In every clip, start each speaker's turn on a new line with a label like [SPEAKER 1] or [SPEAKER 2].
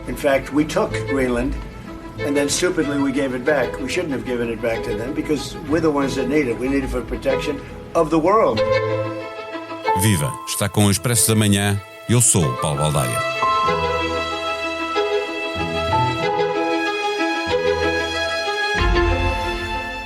[SPEAKER 1] In fact, we took Greenland and then stupidly we gave it back. We shouldn't have given it back to them because we're the ones that need it. We need it for protection of the world.
[SPEAKER 2] Viva! Está com o Expresso da Manhã. Eu sou o Paulo Baldaia.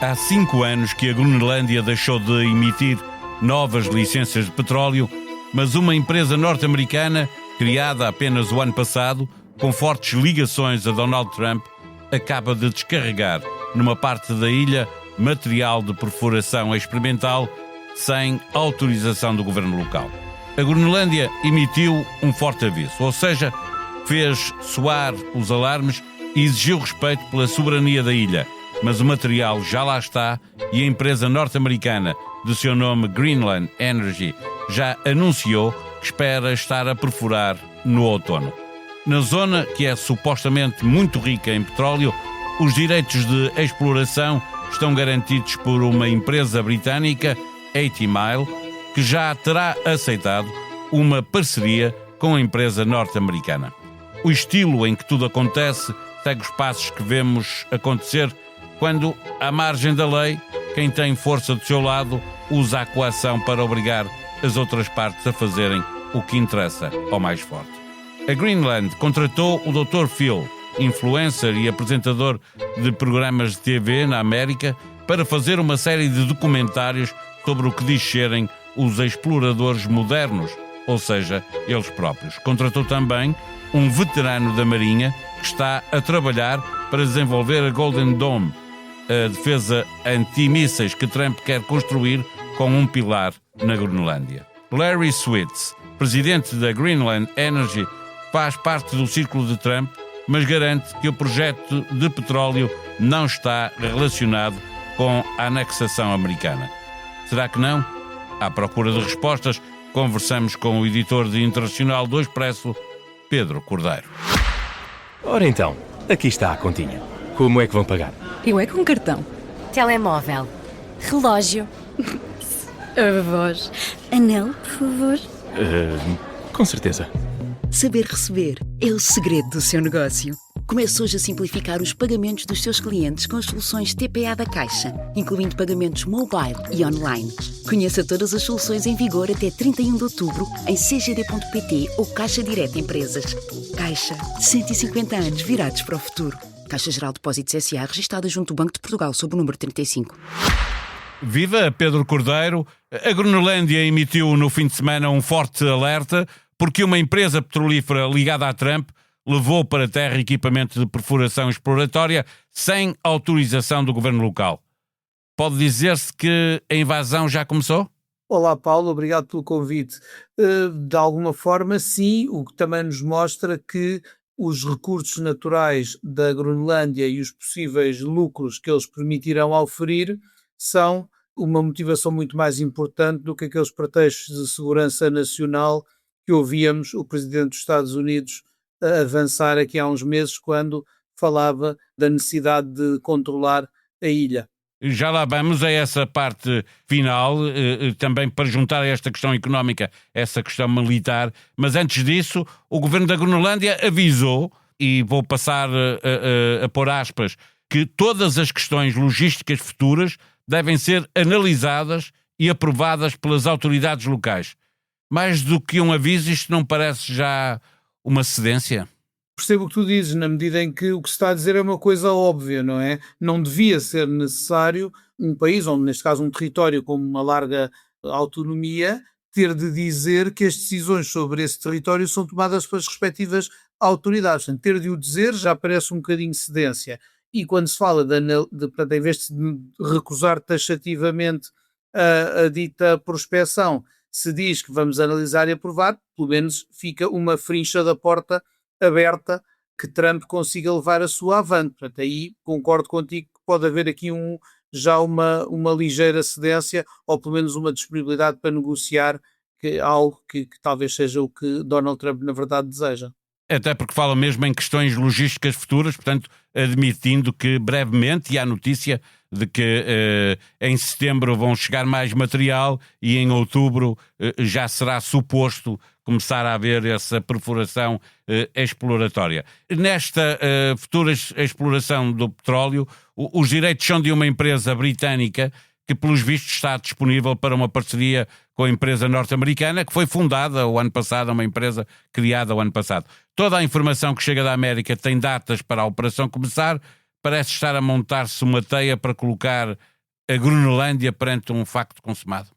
[SPEAKER 2] Há 5 anos que a Groenlândia deixou de emitir novas licenças de petróleo, mas uma empresa norte-americana, criada apenas o ano passado, com fortes ligações a Donald Trump, acaba de descarregar numa parte da ilha material de perfuração experimental sem autorização do governo local. A Groenlândia emitiu um forte aviso, ou seja, fez soar os alarmes e exigiu respeito pela soberania da ilha, mas o material já lá está e a empresa norte-americana, de seu nome Greenland Energy, já anunciou que espera estar a perfurar no outono. Na zona, que é supostamente muito rica em petróleo, os direitos de exploração estão garantidos por uma empresa britânica, 80 Mile, que já terá aceitado uma parceria com a empresa norte-americana. O estilo em que tudo acontece segue os passos que vemos acontecer quando, à margem da lei, quem tem força do seu lado usa a coação para obrigar as outras partes a fazerem o que interessa ao mais forte. A Greenland contratou o Dr. Phil, influencer e apresentador de programas de TV na América, para fazer uma série de documentários sobre o que diz serem os exploradores modernos, ou seja, eles próprios. Contratou também um veterano da Marinha que está a trabalhar para desenvolver a Golden Dome, a defesa antimísseis que Trump quer construir com um pilar na Groenlândia. Larry Switz, presidente da Greenland Energy, faz parte do círculo de Trump, mas garante que o projeto de petróleo não está relacionado com a anexação americana. Será que não? À procura de respostas, conversamos com o editor de Internacional do Expresso, Pedro Cordeiro.
[SPEAKER 3] Ora então, aqui está a continha. Como é que vão pagar?
[SPEAKER 4] Eu é com cartão.
[SPEAKER 5] Telemóvel. Relógio.
[SPEAKER 4] A voz. Anel, por favor.
[SPEAKER 3] Com certeza.
[SPEAKER 6] Saber receber é o segredo do seu negócio. Comece hoje a simplificar os pagamentos dos seus clientes com as soluções TPA da Caixa, incluindo pagamentos mobile e online. Conheça todas as soluções em vigor até 31 de outubro em cgd.pt ou Caixa Direta Empresas. Caixa, 150 anos virados para o futuro. Caixa Geral de Depósitos S.A. registada junto ao Banco de Portugal sob o número 35.
[SPEAKER 2] Viva Pedro Cordeiro! A Groenlândia emitiu no fim de semana um forte alerta porque uma empresa petrolífera ligada a Trump levou para a terra equipamento de perfuração exploratória sem autorização do governo local. Pode dizer-se que a invasão já começou?
[SPEAKER 7] Olá Paulo, obrigado pelo convite. De alguma forma sim, o que também nos mostra que os recursos naturais da Groenlândia e os possíveis lucros que eles permitirão auferir são uma motivação muito mais importante do que aqueles pretextos de segurança nacional que ouvíamos o Presidente dos Estados Unidos avançar aqui há uns meses quando falava da necessidade de controlar a ilha.
[SPEAKER 2] Já lá vamos a essa parte final, também para juntar a esta questão económica, essa questão militar, mas antes disso, o governo da Groenlândia avisou, e vou passar a pôr aspas, que todas as questões logísticas futuras devem ser analisadas e aprovadas pelas autoridades locais. Mais do que um aviso, isto não parece já uma cedência?
[SPEAKER 7] Percebo o que tu dizes, na medida em que o que se está a dizer é uma coisa óbvia, não é? Não devia ser necessário um país, ou neste caso um território com uma larga autonomia, ter de dizer que as decisões sobre esse território são tomadas pelas respectivas autoridades. Portanto, ter de o dizer já parece um bocadinho cedência. E quando se fala portanto, em vez de recusar taxativamente a dita prospeção, se diz que vamos analisar e aprovar, pelo menos fica uma frincha da porta aberta que Trump consiga levar a sua avante. Portanto, aí concordo contigo que pode haver aqui já uma ligeira cedência ou pelo menos uma disponibilidade para negociar algo que talvez seja o que Donald Trump na verdade deseja.
[SPEAKER 2] Até porque fala mesmo em questões logísticas futuras, portanto, admitindo que brevemente, e há notícia de que em setembro vão chegar mais material e em outubro já será suposto começar a haver essa perfuração exploratória. Nesta futura exploração do petróleo, os direitos são de uma empresa britânica que, pelos vistos, está disponível para uma parceria com a empresa norte-americana, que foi fundada o ano passado, uma empresa criada o ano passado. Toda a informação que chega da América tem datas para a operação começar. Parece estar a montar-se uma teia para colocar a Groenlândia perante um facto consumado.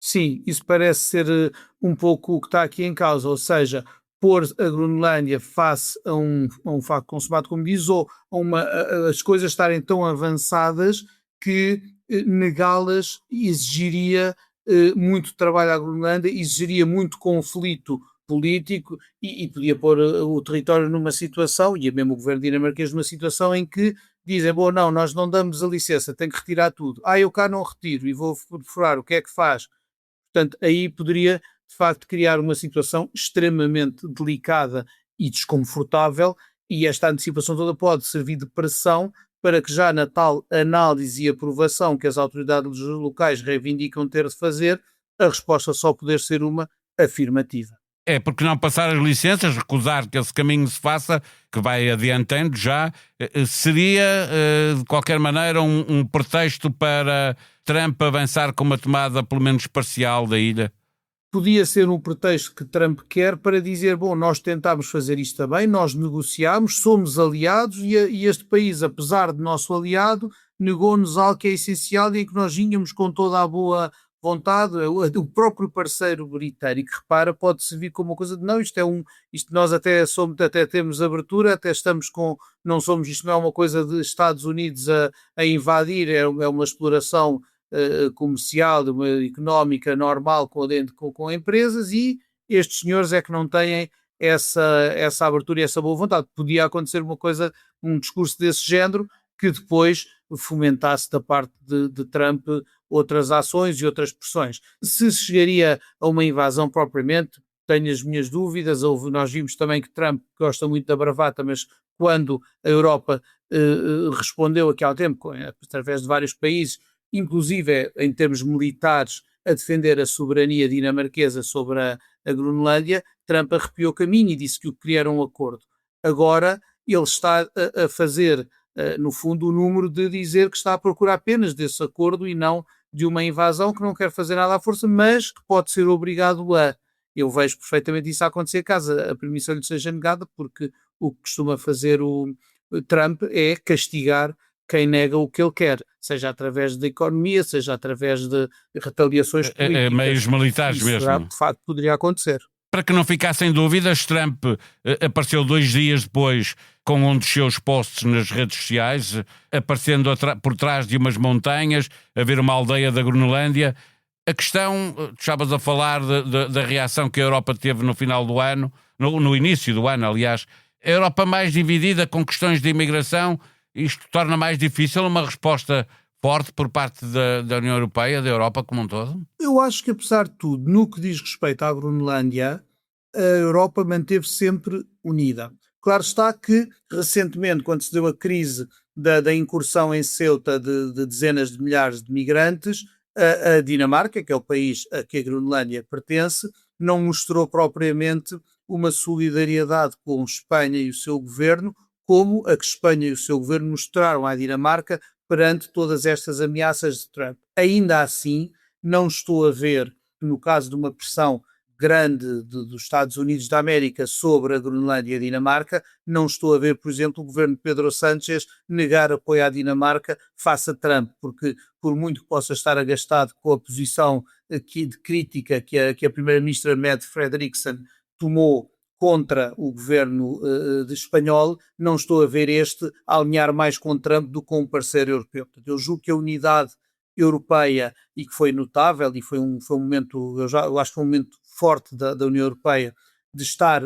[SPEAKER 7] Sim, isso parece ser um pouco o que está aqui em causa, ou seja, pôr a Groenlândia face a um facto consumado, como diz, ou as coisas estarem tão avançadas que negá-las exigiria muito trabalho à Groenlândia, exigiria muito conflito político e podia pôr o território numa situação, e mesmo o governo dinamarquês numa situação em que dizem, bom, não, nós não damos a licença, tem que retirar tudo. Eu cá não retiro e vou perfurar, o que é que faz? Portanto, aí poderia, de facto, criar uma situação extremamente delicada e desconfortável, e esta antecipação toda pode servir de pressão para que já na tal análise e aprovação que as autoridades locais reivindicam ter de fazer, a resposta só poder ser uma afirmativa.
[SPEAKER 2] É, porque não passar as licenças, recusar que esse caminho se faça, que vai adiantando já, seria, de qualquer maneira, um pretexto para Trump avançar com uma tomada, pelo menos parcial, da ilha?
[SPEAKER 7] Podia ser um pretexto que Trump quer para dizer, bom, nós tentámos fazer isto também, nós negociámos, somos aliados e este país, apesar de nosso aliado, negou-nos algo que é essencial e em que nós vínhamos com toda a boa vontade. O próprio parceiro britânico, repara, pode servir como uma coisa de não, isto nós até temos abertura, até estamos com, não somos, isto não é uma coisa de Estados Unidos a invadir, é uma exploração comercial, económica normal com empresas, e estes senhores é que não têm essa abertura e essa boa vontade. Podia acontecer uma coisa, um discurso desse género, que depois fomentasse da parte de Trump outras ações e outras pressões. Se chegaria a uma invasão propriamente, tenho as minhas dúvidas. Nós vimos também que Trump gosta muito da bravata, mas quando a Europa respondeu aqui há tempo, através de vários países, inclusive em termos militares, a defender a soberania dinamarquesa sobre a Groenlândia, Trump arrepiou o caminho e disse que o que queria era um acordo. Agora ele está a fazer, no fundo, o número de dizer que está a procurar apenas desse acordo e não de uma invasão, que não quer fazer nada à força, mas que pode ser obrigado a. Eu vejo perfeitamente isso a acontecer caso a permissão lhe seja negada, porque o que costuma fazer o Trump é castigar quem nega o que ele quer, seja através da economia, seja através de retaliações políticas.
[SPEAKER 2] Meios militares
[SPEAKER 7] isso
[SPEAKER 2] mesmo.
[SPEAKER 7] De facto, poderia acontecer.
[SPEAKER 2] Para que não ficassem dúvidas, Trump apareceu 2 dias depois com um dos seus posts nas redes sociais, aparecendo por trás de umas montanhas, a ver uma aldeia da Groenlândia. A questão, estavas a falar da reação que a Europa teve no final do ano, no início do ano, aliás. A Europa mais dividida com questões de imigração, isto torna mais difícil uma resposta forte por parte da União Europeia, da Europa como um todo?
[SPEAKER 7] Eu acho que, apesar de tudo, no que diz respeito à Groenlândia, a Europa manteve-se sempre unida. Claro está que, recentemente, quando se deu a crise da incursão em Ceuta de dezenas de milhares de migrantes, a Dinamarca, que é o país a que a Groenlândia pertence, não mostrou propriamente uma solidariedade com Espanha e o seu governo, como a que Espanha e o seu governo mostraram à Dinamarca perante todas estas ameaças de Trump. Ainda assim, não estou a ver, no caso de uma pressão grande dos Estados Unidos da América sobre a Groenlândia e a Dinamarca, não estou a ver, por exemplo, o governo de Pedro Sánchez negar apoio à Dinamarca face a Trump, porque por muito que possa estar agastado com a posição aqui de crítica que a primeira-ministra Mette Frederiksen tomou contra o governo espanhol, não estou a ver este a alinhar mais com Trump do que com um parceiro europeu. Portanto, eu julgo que a unidade europeia, e que foi notável, e foi um momento, eu acho que foi um momento forte da União Europeia, de estar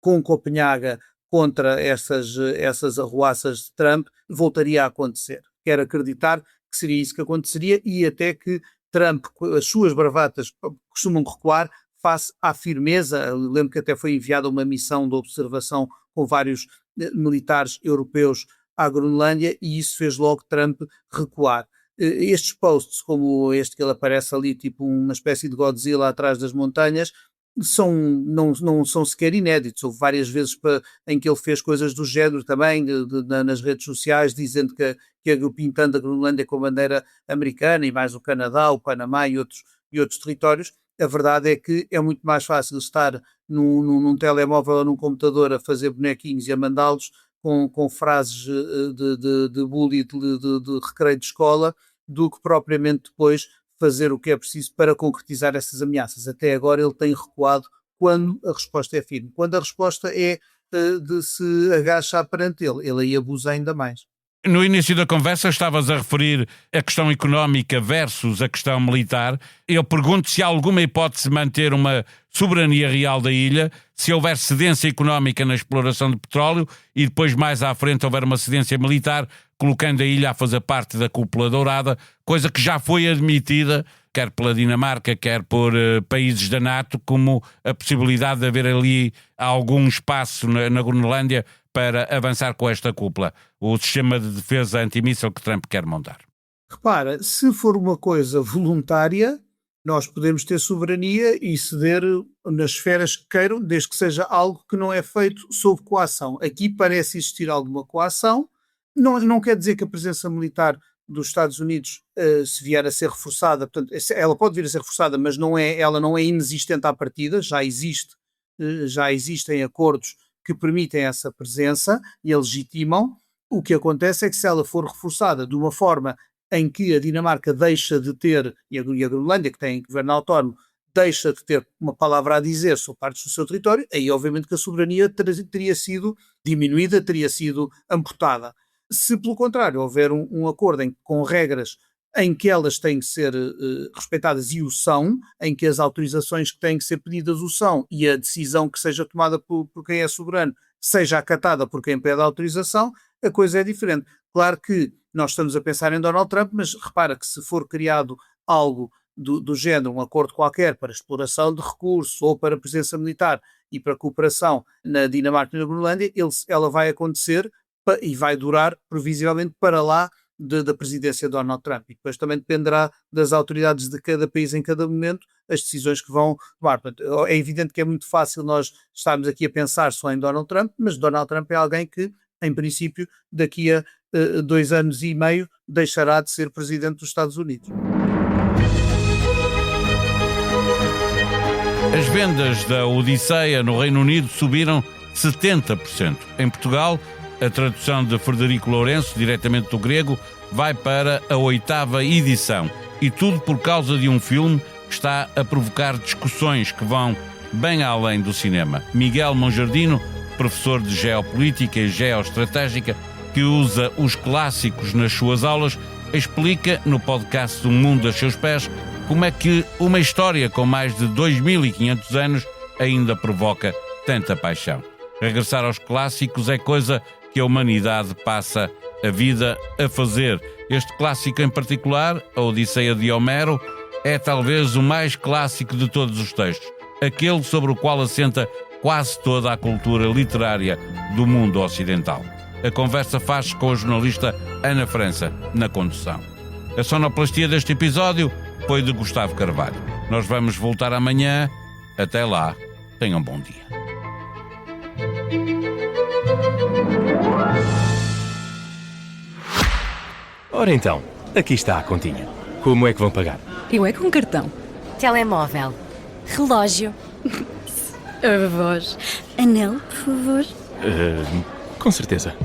[SPEAKER 7] com Copenhaga contra essas arruaças de Trump, voltaria a acontecer. Quero acreditar que seria isso que aconteceria, e até que Trump, as suas bravatas costumam recuar face à firmeza. Eu lembro que até foi enviada uma missão de observação com vários militares europeus à Groenlândia, e isso fez logo Trump recuar. Estes posts, como este que ele aparece ali, tipo uma espécie de Godzilla atrás das montanhas, não são sequer inéditos. Houve várias vezes em que ele fez coisas do género também, nas redes sociais, dizendo pintando a Groenlândia com a bandeira americana e mais o Canadá, o Panamá e outros territórios. A verdade é que é muito mais fácil estar num telemóvel ou num computador a fazer bonequinhos e a mandá-los com frases de bullying, de recreio de escola, do que propriamente depois fazer o que é preciso para concretizar essas ameaças. Até agora ele tem recuado quando a resposta é firme. Quando a resposta é de se agachar perante ele aí abusa ainda mais.
[SPEAKER 2] No início da conversa estavas a referir a questão económica versus a questão militar. Eu pergunto se há alguma hipótese de manter uma soberania real da ilha, se houver cedência económica na exploração de petróleo e depois mais à frente houver uma cedência militar, colocando a ilha a fazer parte da cúpula dourada, coisa que já foi admitida, quer pela Dinamarca, quer por países da NATO, como a possibilidade de haver ali algum espaço na Groenlândia para avançar com esta cúpula, o sistema de defesa antimíssil que Trump quer montar.
[SPEAKER 7] Repara, se for uma coisa voluntária, nós podemos ter soberania e ceder nas esferas que queiram, desde que seja algo que não é feito sob coação. Aqui parece existir alguma coação. Não quer dizer que a presença militar dos Estados Unidos, se vier a ser reforçada, portanto, ela pode vir a ser reforçada, mas ela não é inexistente à partida, já existem acordos que permitem essa presença e a legitimam. O que acontece é que se ela for reforçada de uma forma em que a Dinamarca deixa de ter, e a Groenlândia, que tem governo autónomo, deixa de ter uma palavra a dizer sobre partes do seu território, aí obviamente que a soberania teria sido diminuída, teria sido amputada. Se, pelo contrário, houver um acordo com regras em que elas têm que ser respeitadas e o são, em que as autorizações que têm que ser pedidas o são e a decisão que seja tomada por quem é soberano seja acatada por quem pede a autorização, a coisa é diferente. Claro que nós estamos a pensar em Donald Trump, mas repara que se for criado algo do género, um acordo qualquer para exploração de recursos ou para presença militar e para cooperação na Dinamarca e na Groenlândia, ela vai acontecer e vai durar previsivelmente para lá da presidência de Donald Trump. E depois também dependerá das autoridades de cada país em cada momento as decisões que vão tomar. Portanto, é evidente que é muito fácil nós estarmos aqui a pensar só em Donald Trump, mas Donald Trump é alguém que, em princípio, daqui a 2 anos e meio, deixará de ser presidente dos Estados Unidos.
[SPEAKER 2] As vendas da Odisseia no Reino Unido subiram 70%. Em Portugal, a tradução de Frederico Lourenço, diretamente do grego, vai para a 8ª edição. E tudo por causa de um filme que está a provocar discussões que vão bem além do cinema. Miguel Monjardino, professor de Geopolítica e Geoestratégica, que usa os clássicos nas suas aulas, explica no podcast O Mundo a Seus Pés como é que uma história com mais de 2.500 anos ainda provoca tanta paixão. Regressar aos clássicos é coisa que a humanidade passa a vida a fazer. Este clássico em particular, a Odisseia de Homero, é talvez o mais clássico de todos os textos, aquele sobre o qual assenta quase toda a cultura literária do mundo ocidental. A conversa faz-se com a jornalista Ana França, na condução. A sonoplastia deste episódio foi de Gustavo Carvalho. Nós vamos voltar amanhã. Até lá, tenham um bom dia.
[SPEAKER 3] Ora então, aqui está a continha. Como é que vão pagar?
[SPEAKER 4] Eu é com cartão.
[SPEAKER 5] Telemóvel. Relógio.
[SPEAKER 4] A voz. Anel, por favor.
[SPEAKER 3] Com certeza.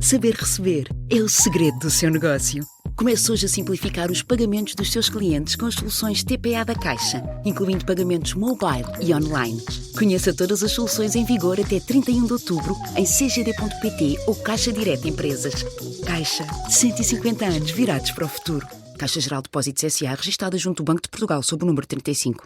[SPEAKER 6] Saber receber é o segredo do seu negócio. Comece hoje a simplificar os pagamentos dos seus clientes com as soluções TPA da Caixa, incluindo pagamentos mobile e online. Conheça todas as soluções em vigor até 31 de outubro em cgd.pt ou Caixa Direta Empresas. Caixa, 150 anos virados para o futuro. Caixa Geral de Depósitos S.A. registada junto do Banco de Portugal sob o número 35.